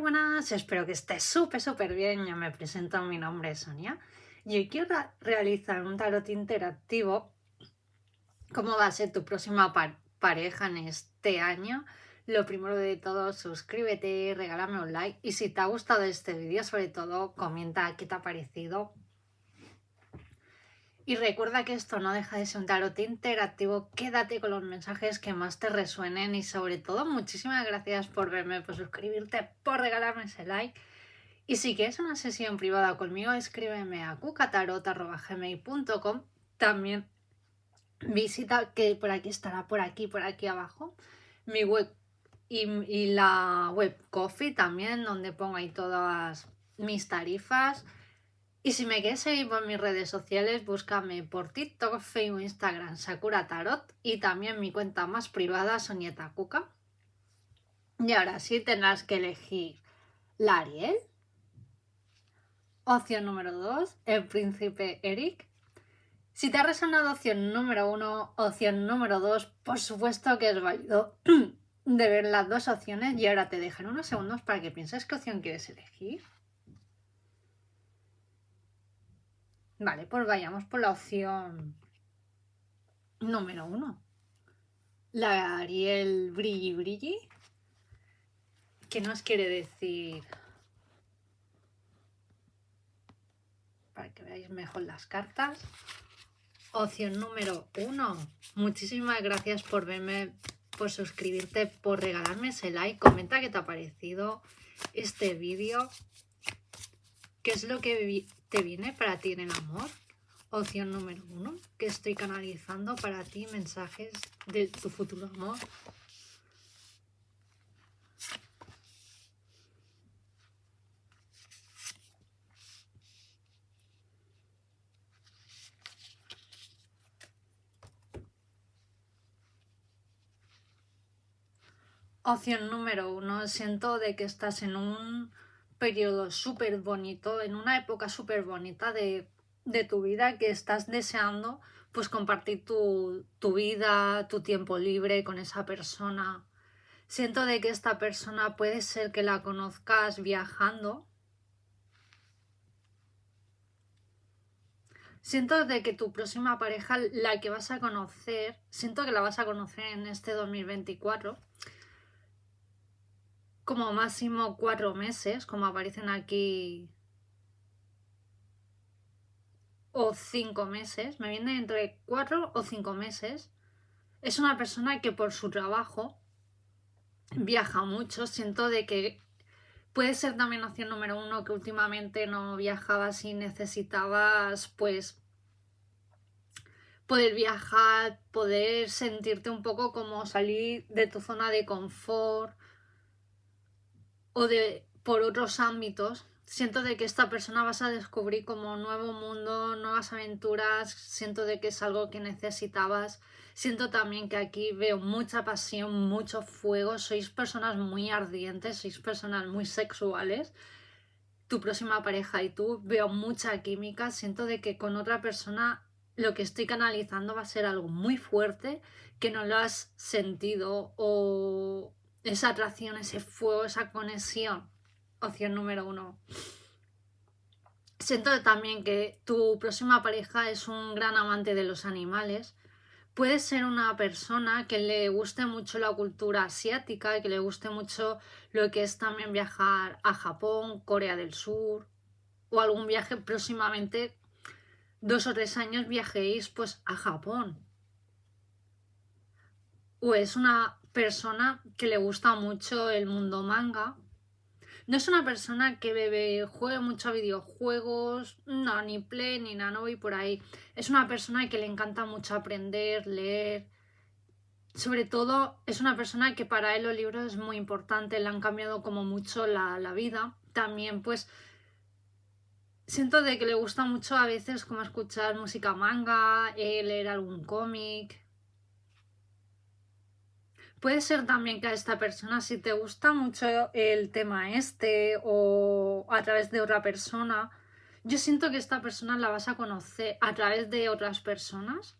buenas, espero que estés súper bien. Yo me presento, mi nombre es Sonia y hoy quiero realizar un tarot interactivo. ¿Cómo va a ser tu próxima pareja en este año? Lo primero de todo, suscríbete, regálame un like y si te ha gustado este vídeo, sobre todo, comenta qué te ha parecido. Y recuerda que esto no deja de ser un tarot interactivo, quédate con los mensajes que más te resuenen y sobre todo muchísimas gracias por verme, por suscribirte, por regalarme ese like. Y si quieres una sesión privada conmigo, escríbeme a cucatarot@gmail.com. También visita, que por aquí estará, por aquí abajo, mi web y la web Coffee también, donde pongo ahí todas mis tarifas. Y si me quieres seguir por mis redes sociales, búscame por TikTok, Facebook, Instagram, Sakura Tarot y también mi cuenta más privada, Sonieta Cuca. Y ahora sí tendrás que elegir la Ariel. Opción número 2, el príncipe Eric. Si te ha resonado opción número 1, opción número 2, por supuesto que es válido de ver las dos opciones y ahora te dejaré unos segundos para que pienses qué opción quieres elegir. Vale, pues vayamos por la opción número 1. La Ariel Brilli Brilli. ¿Qué nos quiere decir? Para que veáis mejor las cartas. Opción número 1. Muchísimas gracias por verme, por suscribirte, por regalarme ese like. Comenta qué te ha parecido este vídeo. ¿Qué es lo que te viene para ti en el amor? Opción número 1. Que estoy canalizando para ti mensajes de tu futuro amor. Opción número 1. Siento de que estás en un periodo súper bonito, en una época súper bonita de tu vida, que estás deseando pues compartir tu vida, tu tiempo libre con esa persona. Siento de que esta persona puede ser que la conozcas viajando. Siento de que tu próxima pareja, la que vas a conocer, siento que la vas a conocer en este 2024. Como máximo 4 meses, como aparecen aquí, o 5 meses, me viene entre 4 o 5 meses. Es una persona que por su trabajo viaja mucho. Siento de que puede ser también opción número 1 que últimamente no viajabas y necesitabas pues poder viajar, poder sentirte un poco como salir de tu zona de confort o de por otros ámbitos. Siento de que esta persona vas a descubrir como un nuevo mundo, nuevas aventuras. Siento de que es algo que necesitabas. Siento también que aquí veo mucha pasión, mucho fuego. Sois personas muy ardientes, sois personas muy sexuales. Tu próxima pareja y tú, veo mucha química. Siento de que con otra persona lo que estoy canalizando va a ser algo muy fuerte que no lo has sentido, o esa atracción, ese fuego, esa conexión. Opción número 1. Siento también que tu próxima pareja es un gran amante de los animales. Puede ser una persona que le guste mucho la cultura asiática, que le guste mucho lo que es también viajar a Japón, Corea del Sur, o algún viaje próximamente, 2 o 3 años viajéis pues a Japón. O es una persona que le gusta mucho el mundo manga. No es una persona que juegue mucho a videojuegos, no, ni Play, ni nada, no voy por ahí. Es una persona que le encanta mucho aprender, leer. Sobre todo es una persona que para él los libros es muy importante, le han cambiado como mucho la vida. También pues siento de que le gusta mucho a veces como escuchar música manga, leer algún cómic. Puede ser también que a esta persona, si te gusta mucho el tema este o a través de otra persona, yo siento que esta persona la vas a conocer a través de otras personas,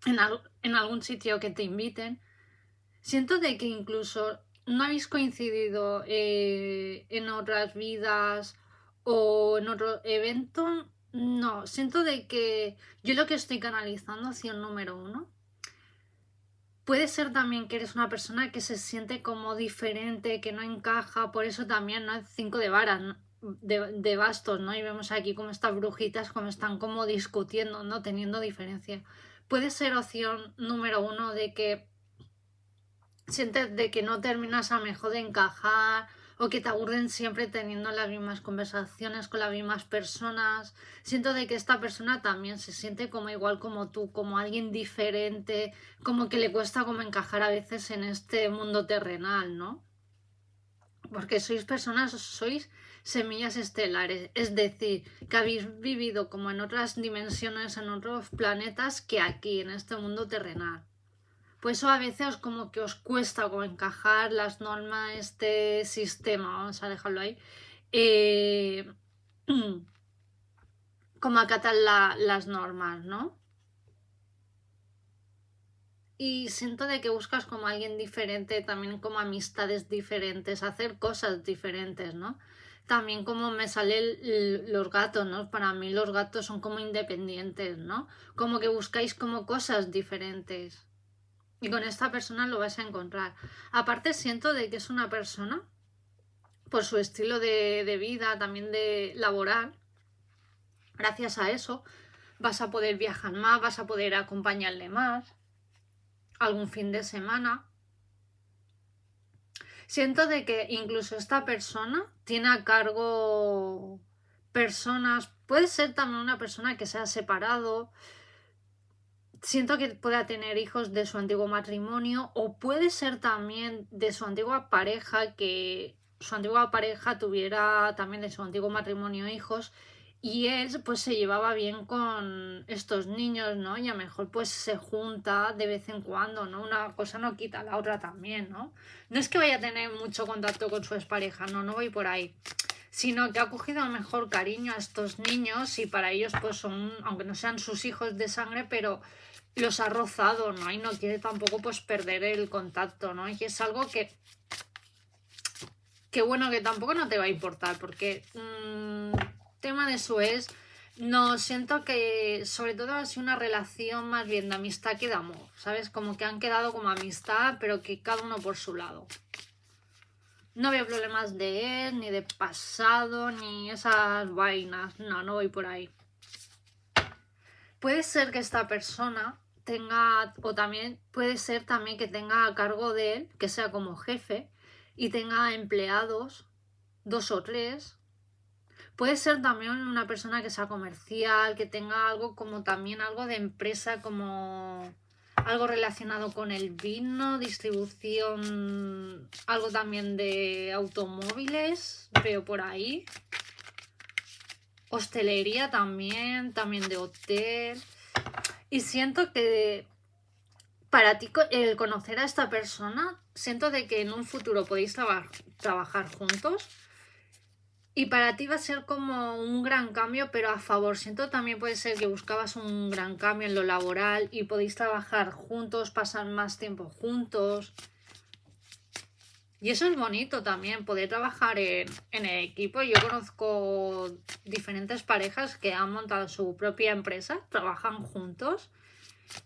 en algún sitio que te inviten. Siento de que incluso no habéis coincidido en otras vidas o en otro evento, no, siento de que yo lo que estoy canalizando hacia el número uno. Puede ser también que eres una persona que se siente como diferente, que no encaja, por eso también, ¿no? El 5 de varas, ¿no? de bastos, ¿no? Y vemos aquí como estas brujitas como están como discutiendo, ¿no? Teniendo diferencia. Puede ser opción número uno de que sientes de que no terminas a mejor de encajar o que te aburren siempre teniendo las mismas conversaciones con las mismas personas. Siento de que esta persona también se siente como igual como tú, como alguien diferente, como que le cuesta como encajar a veces en este mundo terrenal, ¿no? Porque sois personas, sois semillas estelares, es decir, que habéis vivido como en otras dimensiones, en otros planetas que aquí, en este mundo terrenal. Pues eso a veces como que os cuesta como encajar las normas, este sistema, vamos a dejarlo ahí, eh, como acatar las normas, ¿no? Y siento de que buscas como alguien diferente, también como amistades diferentes, hacer cosas diferentes, ¿no? También como me salen los gatos, ¿no? Para mí los gatos son como independientes, ¿no? Como que buscáis como cosas diferentes. Y con esta persona lo vas a encontrar. Aparte siento de que es una persona, por su estilo de vida, también de laboral, gracias a eso vas a poder viajar más, vas a poder acompañarle más, algún fin de semana. Siento de que incluso esta persona tiene a cargo personas, puede ser también una persona que se ha separado, siento que pueda tener hijos de su antiguo matrimonio o puede ser también de su antigua pareja, que su antigua pareja tuviera también de su antiguo matrimonio hijos y él pues se llevaba bien con estos niños, ¿no? Y a lo mejor pues se junta de vez en cuando, ¿no? Una cosa no quita la otra también, ¿no? No es que vaya a tener mucho contacto con su expareja, no, no voy por ahí, sino que ha cogido a lo mejor cariño a estos niños y para ellos pues son, aunque no sean sus hijos de sangre, pero los ha rozado, ¿no? Y no quiere tampoco pues perder el contacto, ¿no? Y es algo que bueno, que tampoco no te va a importar, porque tema de eso es, no, siento que sobre todo ha sido una relación más bien de amistad que de amor, ¿sabes? Como que han quedado como amistad, pero que cada uno por su lado. No veo problemas de él, ni de pasado, ni esas vainas. No, no voy por ahí. Puede ser que esta persona tenga, o también puede ser también que tenga a cargo de él, que sea como jefe, y tenga empleados, 2 o 3. Puede ser también una persona que sea comercial, que tenga algo como también algo de empresa, como algo relacionado con el vino, distribución, algo también de automóviles, veo por ahí. Hostelería también, también de hotel. Y siento que para ti el conocer a esta persona, siento de que en un futuro podéis trabajar juntos. Y para ti va a ser como un gran cambio, pero a favor. Siento también puede ser que buscabas un gran cambio en lo laboral y podéis trabajar juntos, pasar más tiempo juntos. Y eso es bonito también, poder trabajar en el equipo. Yo conozco diferentes parejas que han montado su propia empresa, trabajan juntos,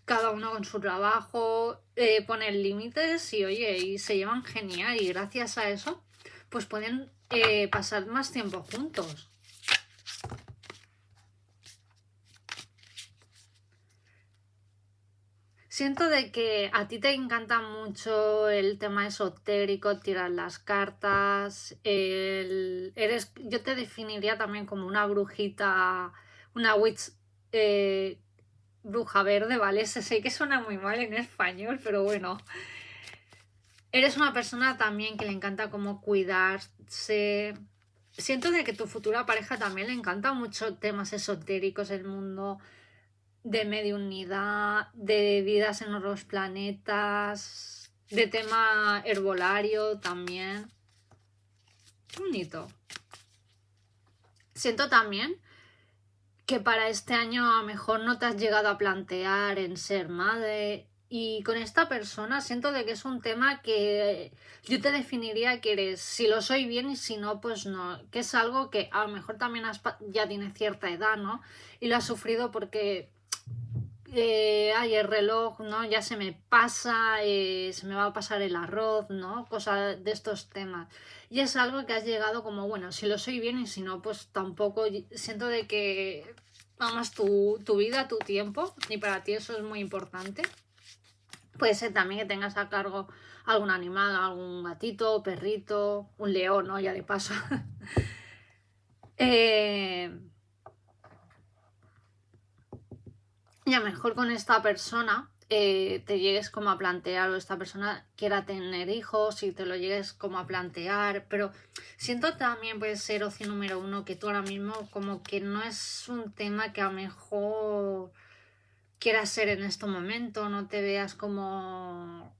cada uno con su trabajo, ponen límites y oye, y se llevan genial. Y gracias a eso, pues pueden pasar más tiempo juntos. Siento de que a ti te encanta mucho el tema esotérico, tirar las cartas, yo te definiría también como una brujita, una witch, bruja verde, ¿vale? Sé que suena muy mal en español, pero bueno. Eres una persona también que le encanta como cuidarse. Siento de que tu futura pareja también le encanta mucho temas esotéricos, el mundo de mediunidad, de vidas en otros planetas, de tema herbolario también. Qué bonito. Siento también que para este año a lo mejor no te has llegado a plantear en ser madre Y con esta persona siento de que es un tema que yo te definiría que eres, si lo soy bien y si no, pues no. Que es algo que a lo mejor también ya tiene cierta edad, ¿no? Y lo has sufrido porque ay, el reloj, ¿no? Ya se me pasa, se me va a pasar el arroz, ¿no? Cosas de estos temas. Y es algo que has llegado como, bueno, si lo soy bien y si no, pues tampoco siento de que amas tu vida, tu tiempo, y para ti eso es muy importante. Puede ser también que tengas a cargo algún animal, algún gatito, perrito, un león, ¿no? Ya de paso. Y a lo mejor con esta persona te llegues como a plantear, o esta persona quiera tener hijos y te lo llegues como a plantear, pero siento también puede ser opción número uno que tú ahora mismo como que no es un tema que a lo mejor quieras ser en este momento, no te veas como...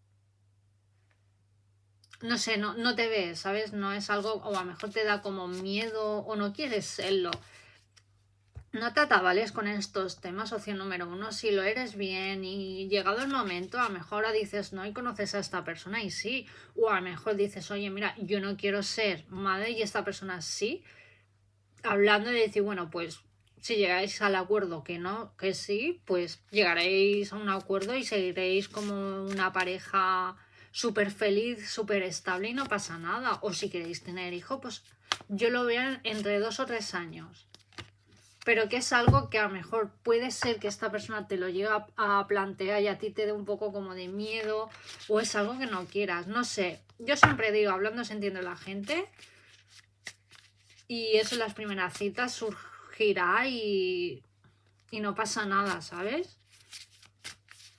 No sé, no te ves, ¿sabes? No es algo, o a lo mejor te da como miedo o no quieres serlo. No te atabales con estos temas, opción número uno. Si lo eres bien y llegado el momento, a lo mejor ahora dices no y conoces a esta persona y sí. O a lo mejor dices, oye, mira, yo no quiero ser madre y esta persona sí. Hablando de decir, bueno, pues si llegáis al acuerdo que no, que sí, pues llegaréis a un acuerdo y seguiréis como una pareja súper feliz, súper estable y no pasa nada. O si queréis tener hijo, pues yo lo veo entre 2 o 3 años. Pero que es algo que a lo mejor puede ser que esta persona te lo llegue a plantear y a ti te dé un poco como de miedo o es algo que no quieras, no sé. Yo siempre digo, hablando se entiende la gente y eso en las primeras citas surgirá y no pasa nada, ¿sabes?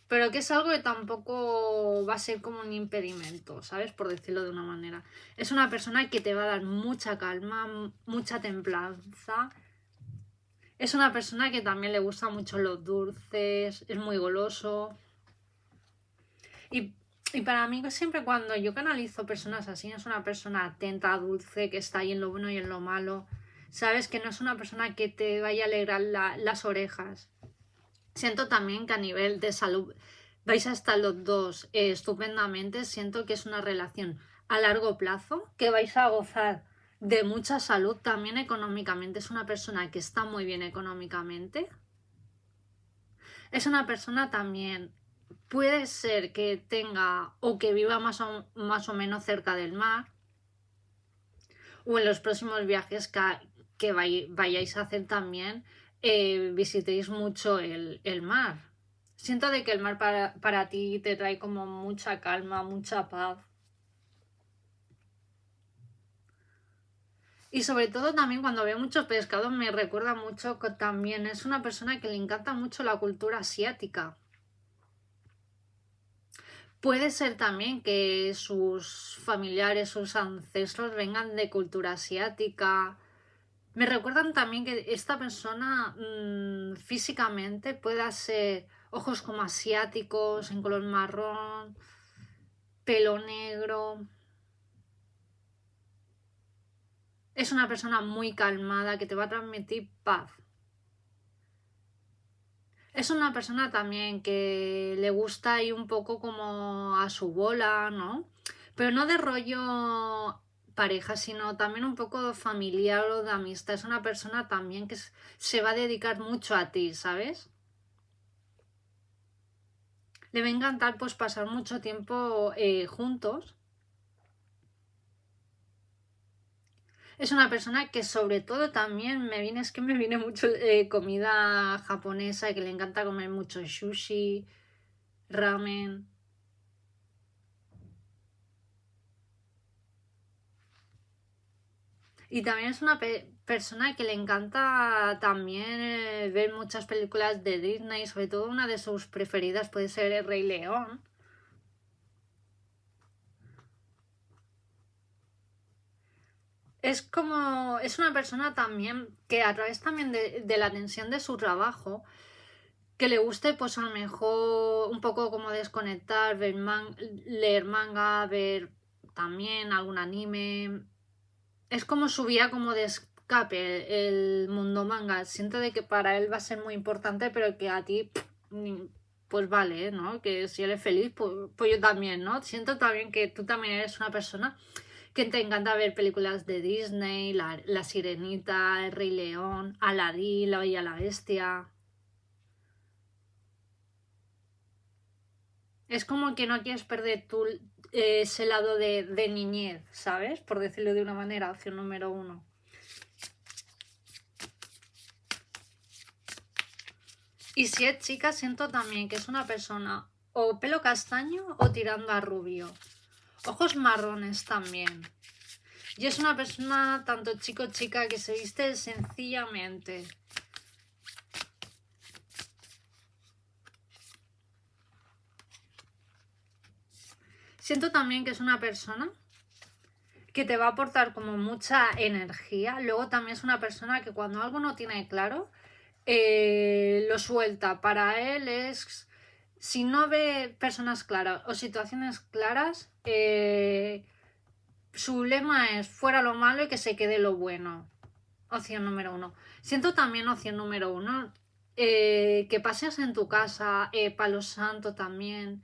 Pero que es algo que tampoco va a ser como un impedimento, ¿sabes? Por decirlo de una manera. Es una persona que te va a dar mucha calma, mucha templanza. Es una persona que también le gusta mucho los dulces, es muy goloso. Y, y para mí siempre cuando yo canalizo personas así, es una persona atenta, dulce, que está ahí en lo bueno y en lo malo. Sabes que no es una persona que te vaya a alegrar las orejas. Siento también que a nivel de salud vais a estar los dos estupendamente. Siento que es una relación a largo plazo, que vais a gozar de mucha salud también económicamente. Es una persona que está muy bien económicamente. Es una persona también, puede ser que tenga o que viva más o menos cerca del mar o en los próximos viajes que vayáis a hacer también visitéis mucho el mar. Siento de que el mar para ti te trae como mucha calma, mucha paz. Y sobre todo también cuando veo muchos pescados me recuerda mucho que también es una persona que le encanta mucho la cultura asiática. Puede ser también que sus familiares, sus ancestros vengan de cultura asiática. Me recuerdan también que esta persona físicamente pueda ser ojos como asiáticos, en color marrón, pelo negro. Es una persona muy calmada que te va a transmitir paz. Es una persona también que le gusta ir un poco como a su bola, ¿no? Pero no de rollo pareja, sino también un poco familiar o de amistad. Es una persona también que se va a dedicar mucho a ti, ¿sabes? Le va a encantar pues pasar mucho tiempo juntos. Es una persona que sobre todo también es que me viene mucho comida japonesa y que le encanta comer mucho sushi, ramen. Y también es una persona que le encanta también ver muchas películas de Disney, sobre todo una de sus preferidas puede ser El Rey León. Es una persona también que a través también de la tensión de su trabajo, que le guste pues a lo mejor un poco como desconectar, leer manga, ver también algún anime. Es como su vía como de escape el mundo manga. Siento de que para él va a ser muy importante, pero que a ti pues vale, ¿no? Que si él es feliz, pues yo también, ¿no? Siento también que tú también eres una persona que te encanta ver películas de Disney, La Sirenita, El Rey León, Aladín, La Bella y la Bestia. Es como que no quieres perder ese lado de niñez, ¿sabes? Por decirlo de una manera, opción número 1. Y si es chica, siento también que es una persona o pelo castaño o tirando a rubio. Ojos marrones también. Y es una persona, tanto chico o chica, que se viste sencillamente. Siento también que es una persona que te va a aportar como mucha energía. Luego también es una persona que cuando algo no tiene claro, lo suelta. Para él es, si no ve personas claras o situaciones claras, su lema es fuera lo malo y que se quede lo bueno. Opción número 1. Siento también opción número 1, que paseas en tu casa, palo santo también,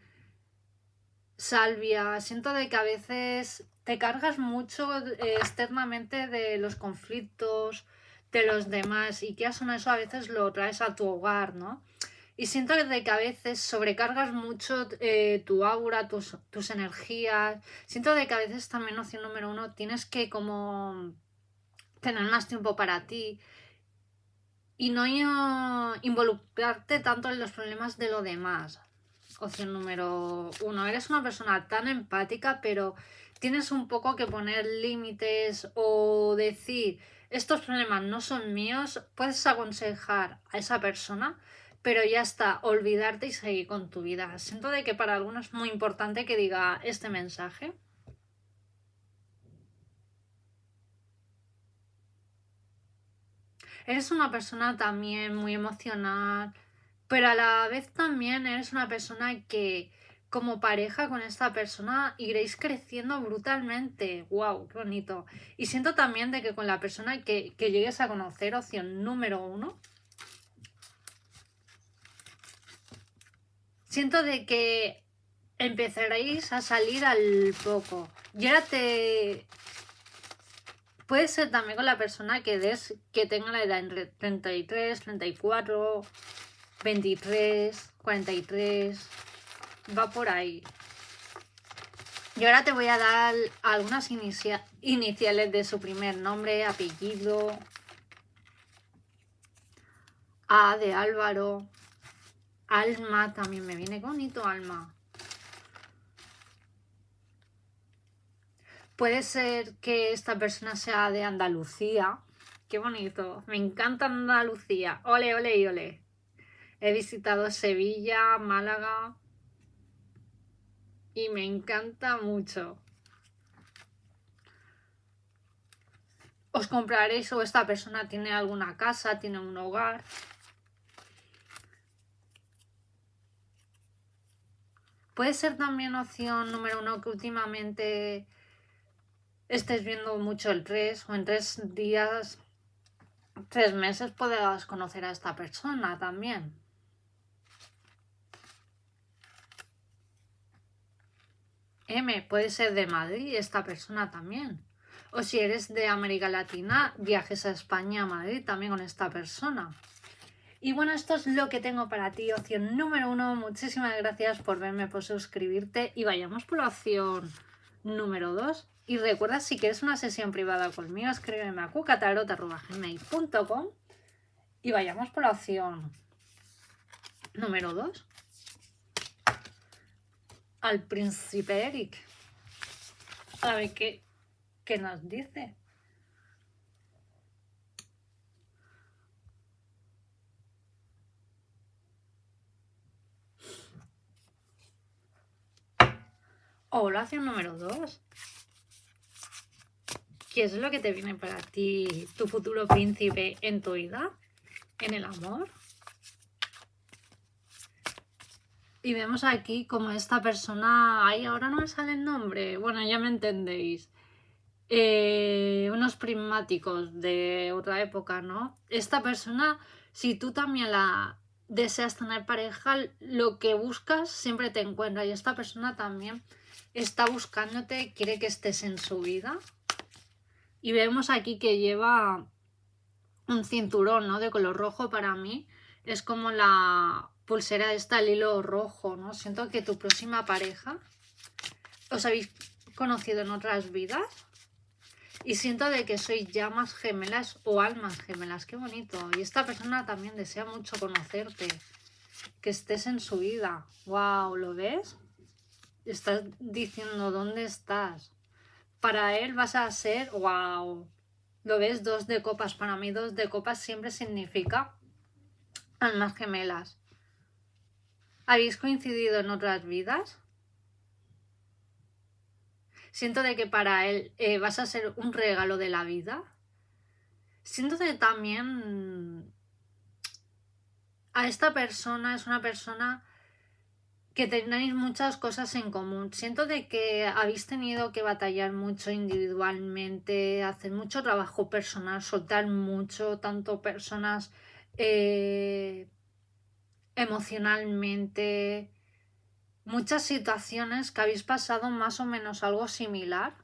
salvia. Siento de que a veces te cargas mucho externamente de los conflictos de los demás y que eso a veces lo traes a tu hogar, ¿no? Y siento de que a veces sobrecargas mucho tu aura, tus energías. Siento de que a veces también opción número 1 tienes que como tener más tiempo para ti y no involucrarte tanto en los problemas de los demás. Opción número 1. Eres una persona tan empática, pero tienes un poco que poner límites o decir, estos problemas no son míos. Puedes aconsejar a esa persona, pero ya está, olvidarte y seguir con tu vida. Siento de que para algunos es muy importante que diga este mensaje. Eres una persona también muy emocional, pero a la vez también eres una persona que como pareja con esta persona iréis creciendo brutalmente. ¡Wow! ¡Qué bonito! Y siento también de que con la persona que llegues a conocer, opción número 1, siento de que empezaréis a salir al poco. Y ahora puede ser también con la persona que tenga la edad entre 33, 34, 23, 43, va por ahí. Y ahora te voy a dar algunas iniciales de su primer nombre, apellido. A de Álvaro. Alma, también me viene bonito Alma. Puede ser que esta persona sea de Andalucía. Qué bonito, me encanta Andalucía. Ole, ole y ole. He visitado Sevilla, Málaga y me encanta mucho. Os compraréis o esta persona tiene alguna casa, tiene un hogar. Puede ser también opción número 1 que últimamente estés viendo mucho el 3 o en 3 días, 3 meses puedas conocer a esta persona también. M, puede ser de Madrid esta persona también. O si eres de América Latina, viajes a España, a Madrid también con esta persona. Y bueno, esto es lo que tengo para ti, opción número 1. Muchísimas gracias por verme, por suscribirte. Y vayamos por la opción número 2. Y recuerda, si quieres una sesión privada conmigo, escríbeme a cucatarot@gmail.com. Y vayamos por la opción número 2. Al príncipe Eric. A ver qué nos dice. Hola, opción número 2. ¿Qué es lo que te viene para ti, tu futuro príncipe, en tu vida? ¿En el amor? Y vemos aquí como esta persona... Ay, ahora no me sale el nombre. Bueno, ya me entendéis. Unos prismáticos de otra época, ¿no? Esta persona, si tú también deseas tener pareja, lo que buscas siempre te encuentra. Y esta persona también está buscándote, quiere que estés en su vida. Y vemos aquí que lleva un cinturón, ¿no? De color rojo. Para mí es como la pulsera esta, el hilo rojo, ¿no? Siento que tu próxima pareja os habéis conocido en otras vidas y siento de que sois llamas gemelas o almas gemelas. Qué bonito. Y esta persona también desea mucho conocerte, que estés en su vida. Wow, ¿lo ves? Estás diciendo dónde estás. Para él vas a ser, wow. ¿Lo ves? 2 de copas. Para mí 2 de copas siempre significa almas gemelas. ¿Habéis coincidido en otras vidas? Siento de que para él vas a ser un regalo de la vida. Siento de que también a esta persona es una persona que tenéis muchas cosas en común. Siento de que habéis tenido que batallar mucho individualmente, hacer mucho trabajo personal, soltar mucho, tanto personas emocionalmente, muchas situaciones que habéis pasado más o menos algo similar.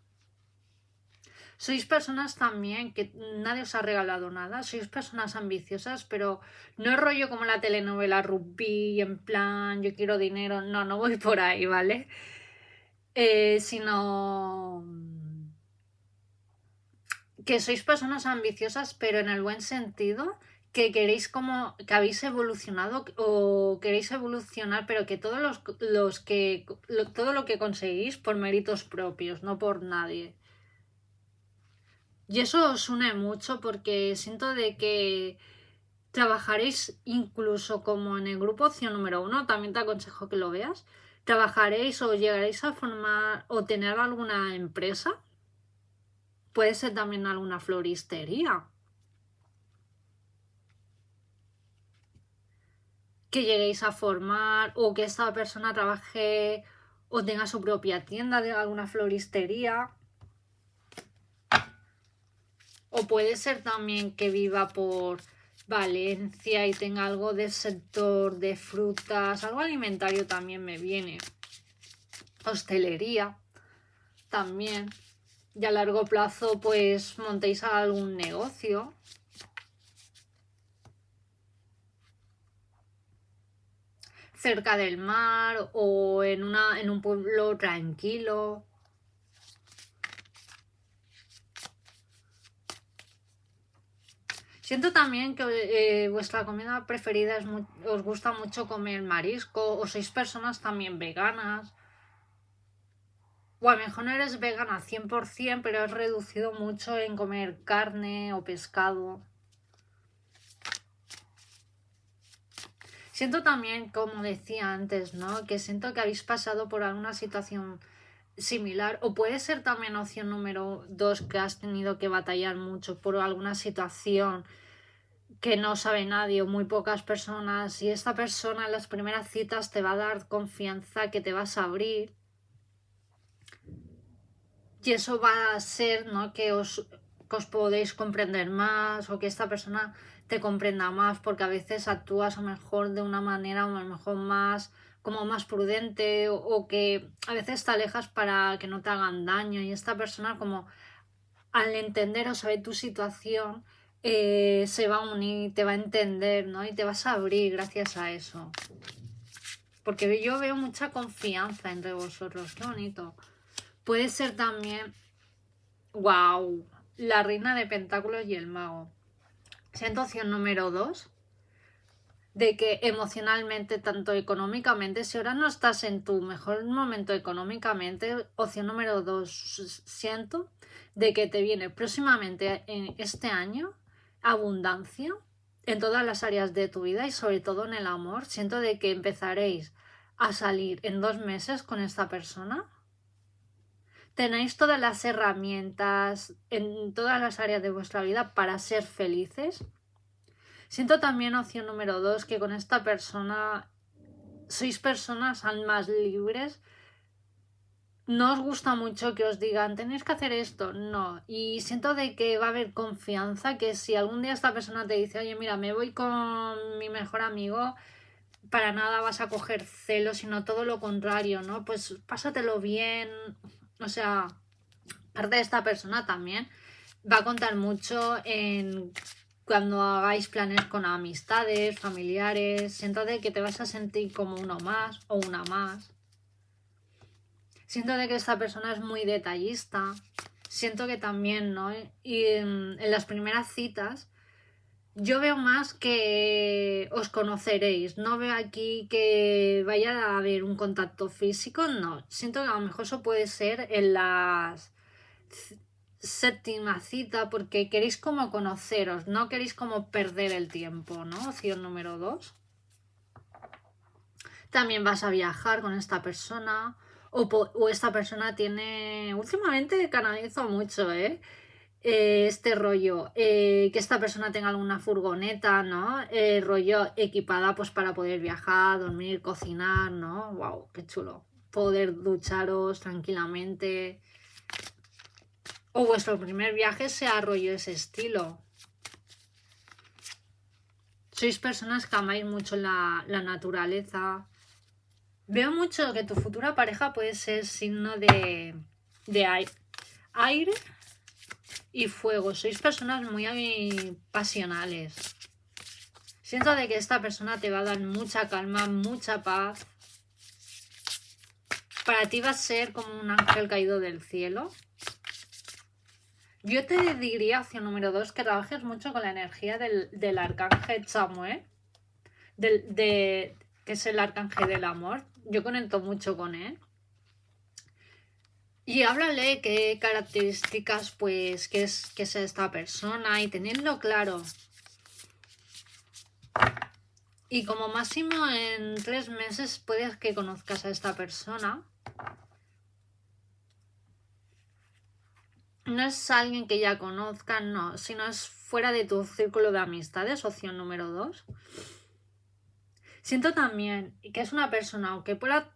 Sois personas también que nadie os ha regalado nada, sois personas ambiciosas, pero no es rollo como la telenovela Rubí, en plan, yo quiero dinero, no voy por ahí, ¿vale? Sino que sois personas ambiciosas, pero en el buen sentido, que queréis como, que habéis evolucionado o queréis evolucionar, pero que todos todo lo que conseguís por méritos propios, no por nadie. Y eso os une mucho porque siento de que trabajaréis incluso como en el grupo opción número 1, también te aconsejo que lo veas, trabajaréis o llegaréis a formar o tener alguna empresa, puede ser también alguna floristería, que lleguéis a formar o que esta persona trabaje o tenga su propia tienda de alguna floristería. O puede ser también que viva por Valencia y tenga algo del sector de frutas, algo alimentario también me viene. Hostelería también. Y a largo plazo pues montéis algún negocio. Cerca del mar o en un pueblo tranquilo. Siento también que vuestra comida preferida os gusta mucho comer marisco o sois personas también veganas. O a lo mejor no eres vegana 100%, pero has reducido mucho en comer carne o pescado. Siento también, como decía antes, ¿no? Que siento que habéis pasado por alguna situación similar. O puede ser también opción número 2 que has tenido que batallar mucho por alguna situación que no sabe nadie o muy pocas personas. Y esta persona en las primeras citas te va a dar confianza, que te vas a abrir. Y eso va a ser, ¿no? que os podéis comprender más o que esta persona te comprenda más porque a veces actúas a lo mejor de una manera o a lo mejor más como más prudente o que a veces te alejas para que no te hagan daño y esta persona como al entender o saber tu situación se va a unir, te va a entender, ¿no? Y te vas a abrir gracias a eso. Porque yo veo mucha confianza entre vosotros, qué bonito. Puede ser también, wow, la reina de pentáculos y el mago. Siento opción número 2, de que emocionalmente, tanto económicamente, si ahora no estás en tu mejor momento económicamente, opción número 2, siento de que te viene próximamente en este año abundancia en todas las áreas de tu vida y sobre todo en el amor. Siento de que empezaréis a salir en 2 meses con esta persona. Tenéis todas las herramientas en todas las áreas de vuestra vida para ser felices. Siento también opción número 2 que con esta persona sois personas almas libres no os gusta mucho que os digan, tenéis que hacer esto, no. Y siento de que va a haber confianza, que si algún día esta persona te dice, oye, mira, me voy con mi mejor amigo, para nada vas a coger celos, sino todo lo contrario, ¿no? Pues pásatelo bien, o sea, parte de esta persona también va a contar mucho en cuando hagáis planes con amistades, familiares, siento de que te vas a sentir como uno más o una más. Siento de que esta persona es muy detallista. Siento que también, ¿no? Y en las primeras citas yo veo más que os conoceréis. No veo aquí que vaya a haber un contacto físico, no. Siento que a lo mejor eso puede ser en las séptima cita porque queréis como conoceros, no queréis como perder el tiempo, ¿no? Opción número 2. También vas a viajar con esta persona o esta persona tiene... Últimamente canalizo mucho, este rollo, que esta persona tenga alguna furgoneta, ¿no? Rollo equipada pues para poder viajar, dormir, cocinar, ¿no? ¡Wow! ¡Qué chulo! Poder ducharos tranquilamente. O vuestro primer viaje sea rollo ese estilo. Sois personas que amáis mucho la naturaleza. Veo mucho que tu futura pareja puede ser signo de aire y fuego. Sois personas muy pasionales. Siento de que esta persona te va a dar mucha calma, mucha paz. Para ti va a ser como un ángel caído del cielo. Yo te diría, opción número 2, que trabajes mucho con la energía del arcángel Chamuel, que es el arcángel del amor. Yo conecto mucho con él. Y háblale qué características, pues, que es esta persona y tenerlo claro. Y como máximo en 3 meses puedes que conozcas a esta persona. No es alguien que ya conozcas, no, sino es fuera de tu círculo de amistades, opción número 2. Siento también que es una persona, aunque pueda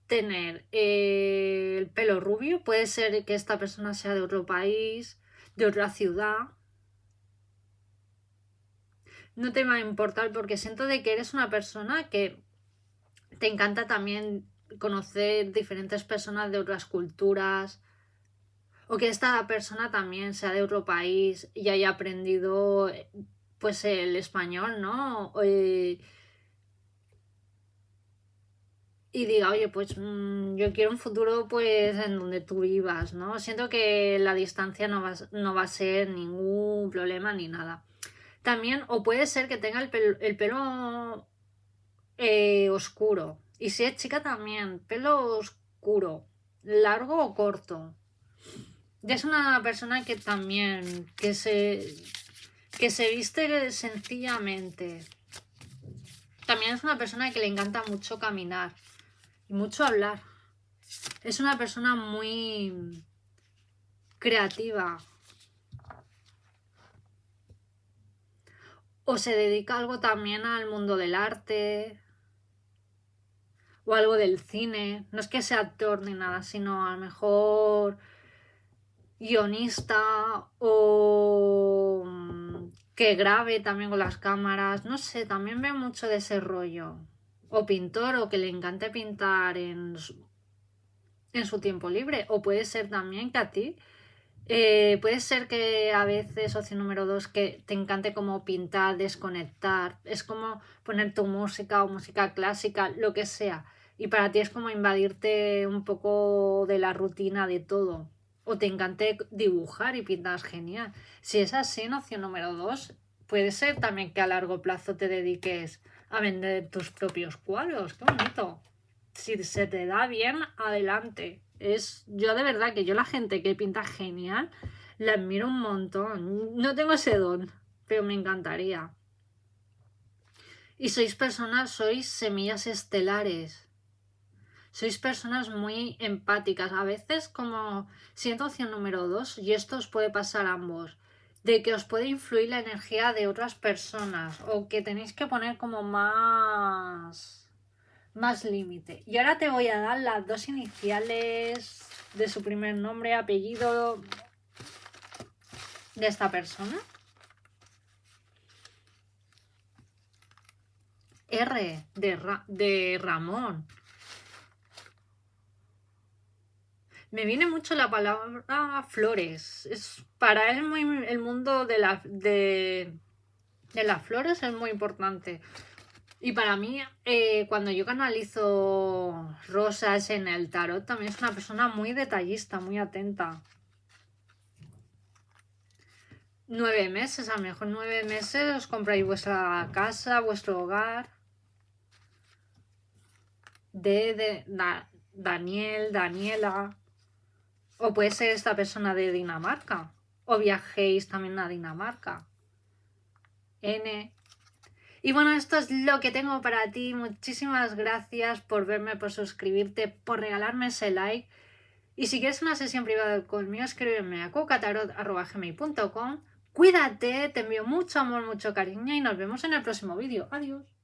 tener el pelo rubio, puede ser que esta persona sea de otro país, de otra ciudad. No te va a importar porque siento de que eres una persona que te encanta también conocer diferentes personas de otras culturas, o que esta persona también sea de otro país y haya aprendido pues el español, ¿no? Y diga, oye, pues yo quiero un futuro pues en donde tú vivas, ¿no? Siento que la distancia no va a ser ningún problema ni nada. También, o puede ser que tenga el pelo oscuro. Y si es chica también, pelo oscuro, largo o corto. Y es una persona que también, que se viste sencillamente. También es una persona que le encanta mucho caminar y mucho hablar. Es una persona muy creativa. O se dedica algo también al mundo del arte o algo del cine. No es que sea actor ni nada, sino a lo mejor guionista o que grabe también con las cámaras. No sé, también veo mucho de ese rollo. O pintor o que le encante pintar en su tiempo libre. O puede ser también que a ti puede ser que a veces, opción número 2, que te encante como pintar, desconectar. Es como poner tu música o música clásica, lo que sea. Y para ti es como invadirte un poco de la rutina de todo. O te encante dibujar y pintas genial. Si es así, en opción número 2, puede ser también que a largo plazo te dediques a vender tus propios cuadros. ¡Qué bonito! Si se te da bien, adelante. Yo de verdad que yo la gente que pinta genial, la admiro un montón. No tengo ese don, pero me encantaría. Y sois semillas estelares. Sois personas muy empáticas. A veces como siento opción número 2, y esto os puede pasar a ambos, de que os puede influir la energía de otras personas o que tenéis que poner como más más límite. Y ahora te voy a dar las 2 iniciales de su primer nombre, apellido de esta persona. R de Ramón. Me viene mucho la palabra flores. Es para él el mundo de las flores es muy importante. Y para mí, cuando yo canalizo rosas en el tarot, también es una persona muy detallista, muy atenta. 9 meses, a lo mejor 9 meses os compráis vuestra casa, vuestro hogar. Daniel, Daniela. O puede ser esta persona de Dinamarca. O viajéis también a Dinamarca. N. Y bueno, esto es lo que tengo para ti. Muchísimas gracias por verme, por suscribirte, por regalarme ese like. Y si quieres una sesión privada conmigo, escríbeme a cucatarot@gmail.com. Cuídate, te envío mucho amor, mucho cariño y nos vemos en el próximo vídeo. Adiós.